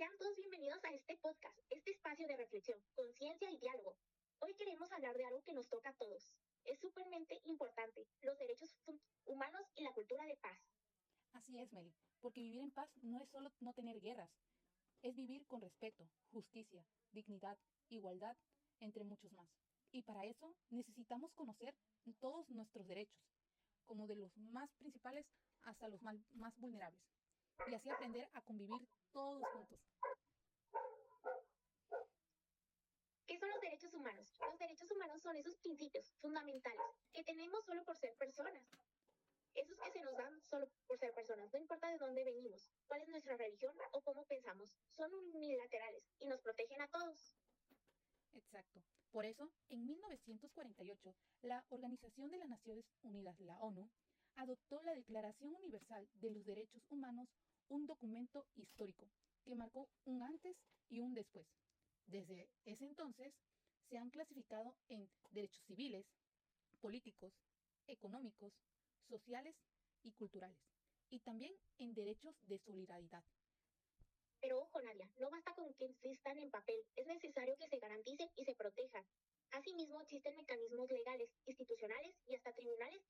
sean todos bienvenidos a este podcast, este espacio de reflexión, conciencia y diálogo. Hoy queremos hablar de algo que nos toca a todos. Es súpermente importante, los derechos humanos y la cultura de paz. Así es, Meli, porque vivir en paz no es solo no tener guerras, es vivir con respeto, justicia, dignidad, igualdad, entre muchos más. Y para eso necesitamos conocer todos nuestros derechos, como de los más principales hasta los más vulnerables, y así aprender a convivir todos juntos. ¿Qué son los derechos humanos? Los derechos humanos son esos principios fundamentales que tenemos solo por ser personas. Esos que se nos dan solo por ser personas, no importa de dónde venimos, cuál es nuestra religión o cómo pensamos, son unilaterales y nos protegen a todos. Exacto. Por eso, en 1948, la Organización de las Naciones Unidas, la ONU, adoptó la Declaración Universal de los Derechos Humanos, un documento histórico que marcó un antes y un después. Desde ese entonces, se han clasificado en derechos civiles, políticos, económicos, sociales y culturales, y también en derechos de solidaridad. Pero ojo, Nadia, no basta con que existan en papel, es necesario que se garanticen y se protejan. Asimismo, existen mecanismos legales, institucionales y hasta tribunales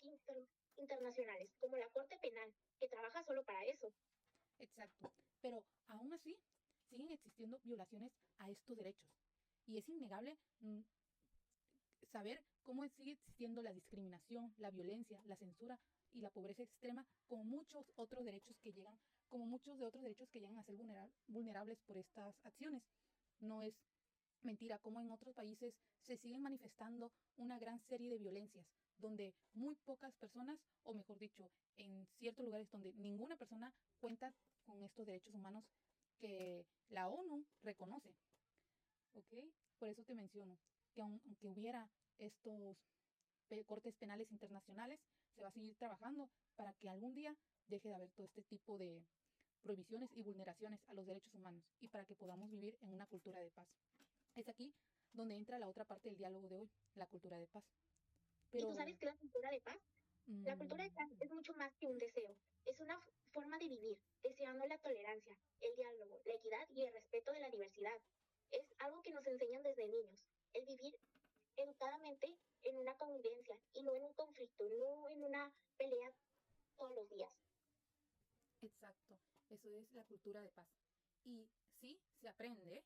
internacionales, como la Corte Penal, que trabaja solo para eso. Exacto. Pero aún así, siguen existiendo violaciones a estos derechos. Y es innegable saber cómo sigue existiendo la discriminación, la violencia, la censura y la pobreza extrema, como muchos otros derechos que llegan, como muchos de otros derechos que llegan a ser vulnerables por estas acciones. No es mentira como en otros países se siguen manifestando una gran serie de violencias, donde muy pocas personas, o mejor dicho, en ciertos lugares donde ninguna persona cuenta con estos derechos humanos que la ONU reconoce. ¿Ok? Por eso te menciono que aunque hubiera estos cortes penales internacionales, se va a seguir trabajando para que algún día deje de haber todo este tipo de prohibiciones y vulneraciones a los derechos humanos y para que podamos vivir en una cultura de paz. Es aquí donde entra la otra parte del diálogo de hoy, la cultura de paz. ¿Y tú sabes Pero, qué es la cultura de paz? La cultura de paz mmm, es mucho más que un deseo, es una forma de vivir, deseando la tolerancia, el diálogo, la equidad y el respeto de la diversidad. Es algo que nos enseñan desde niños, el vivir educadamente en una convivencia y no en un conflicto, no en una pelea todos los días. exacto, eso es la cultura de paz. Y sí, se aprende.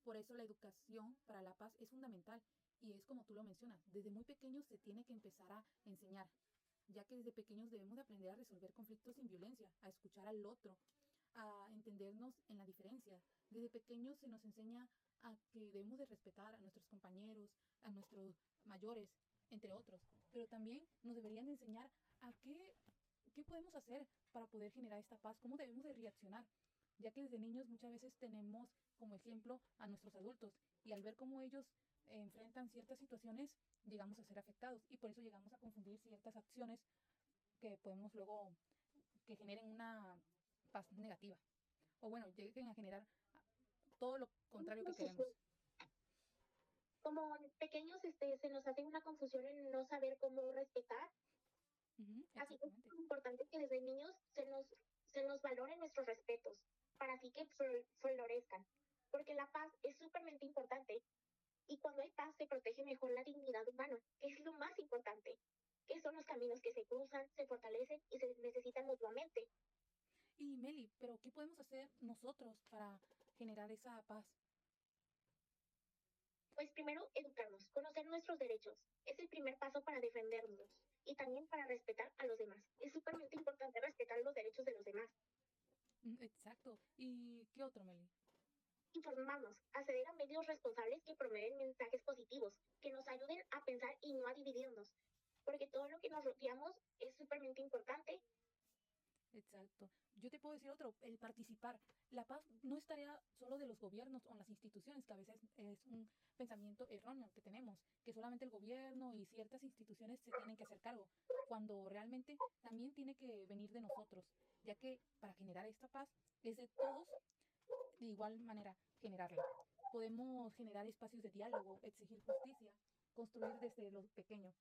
Por eso la educación para la paz es fundamental y es como tú lo mencionas, desde muy pequeños se tiene que empezar a enseñar, ya que desde pequeños debemos de aprender a resolver conflictos sin violencia, a escuchar al otro, a entendernos en la diferencia. Desde pequeños se nos enseña a que debemos de respetar a nuestros compañeros, a nuestros mayores, entre otros, pero también nos deberían de enseñar a qué podemos hacer para poder generar esta paz, cómo debemos de reaccionar, ya que desde niños muchas veces tenemos como ejemplo a nuestros adultos y al ver cómo ellos enfrentan ciertas situaciones, llegamos a ser afectados y por eso llegamos a confundir ciertas acciones que podemos luego que generen una paz negativa o bueno, lleguen a generar todo lo contrario que queremos. Como pequeños se nos hace una confusión en no saber cómo respetar, así que es Exactamente. muy importante que desde niños se nos valoren nuestros respetos, para así que florezcan, porque la paz es súpermente importante y cuando hay paz se protege mejor la dignidad humana, que es lo más importante, que son los caminos que se cruzan, se fortalecen y se necesitan mutuamente. Y Meli, pero ¿qué podemos hacer nosotros para generar esa paz? Pues primero, educarnos, conocer nuestros derechos. Es el primer paso para defendernos y también para respetar a los demás. Es súpermente importante respetar los derechos de los demás. Exacto. ¿Y qué otro, Meli? Informarnos, acceder a medios responsables que promueven mensajes positivos, que nos ayuden a pensar y no a dividirnos. Porque todo lo que nos rodeamos es súpermente importante. Exacto. Yo te puedo decir otro, el participar. La paz no es tarea solo de los gobiernos o las instituciones, que a veces es un pensamiento erróneo que tenemos, que solamente el gobierno y ciertas instituciones se tienen que hacer cargo, cuando realmente también tiene que venir de nosotros, ya que para generar esta paz es de todos de igual manera generarla. Podemos generar espacios de diálogo, exigir justicia, construir desde lo pequeño.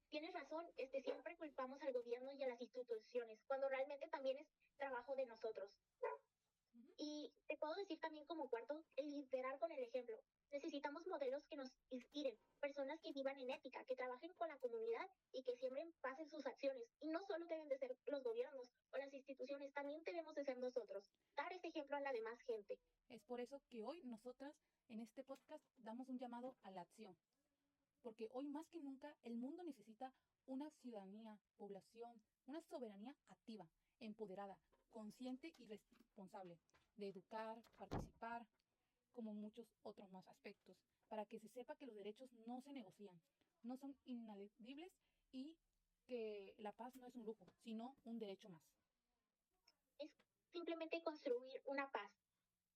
Tienes razón, siempre culpamos al gobierno y a las instituciones, cuando realmente también es trabajo de nosotros. Ujú. Y te puedo decir también como cuarto, el liderar con el ejemplo. Necesitamos modelos que nos inspiren, personas que vivan en ética, que trabajen con la comunidad y que siembren paz en sus acciones. Y no solo deben de ser los gobiernos o las instituciones, también debemos de ser nosotros. Dar ese ejemplo a la demás gente. Es por eso que hoy nosotras en este podcast damos un llamado a la acción, porque hoy más que nunca el mundo necesita una ciudadanía, población, una soberanía activa, empoderada, consciente y responsable de educar, participar, como muchos otros más aspectos, para que se sepa que los derechos no se negocian, no son inalienables y que la paz no es un lujo, sino un derecho más. Es simplemente construir una paz.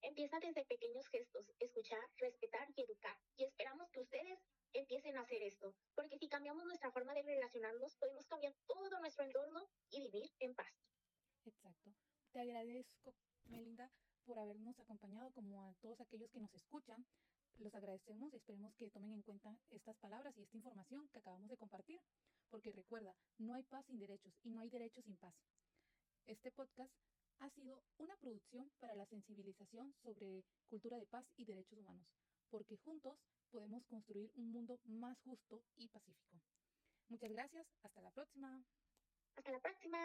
Empieza desde pequeños gestos, escuchar, respetar y educar. Y esperamos que ustedes empiecen a hacer esto, porque si cambiamos nuestra forma de relacionarnos, podemos cambiar todo nuestro entorno y vivir en paz. Exacto. Te agradezco, Melinda, por habernos acompañado, como a todos aquellos que nos escuchan. Los agradecemos y esperemos que tomen en cuenta estas palabras y esta información que acabamos de compartir, porque recuerda, no hay paz sin derechos y no hay derechos sin paz. Este podcast ha sido una producción para la sensibilización sobre cultura de paz y derechos humanos, porque juntos podemos construir un mundo más justo y pacífico. Muchas gracias, hasta la próxima. Hasta la próxima.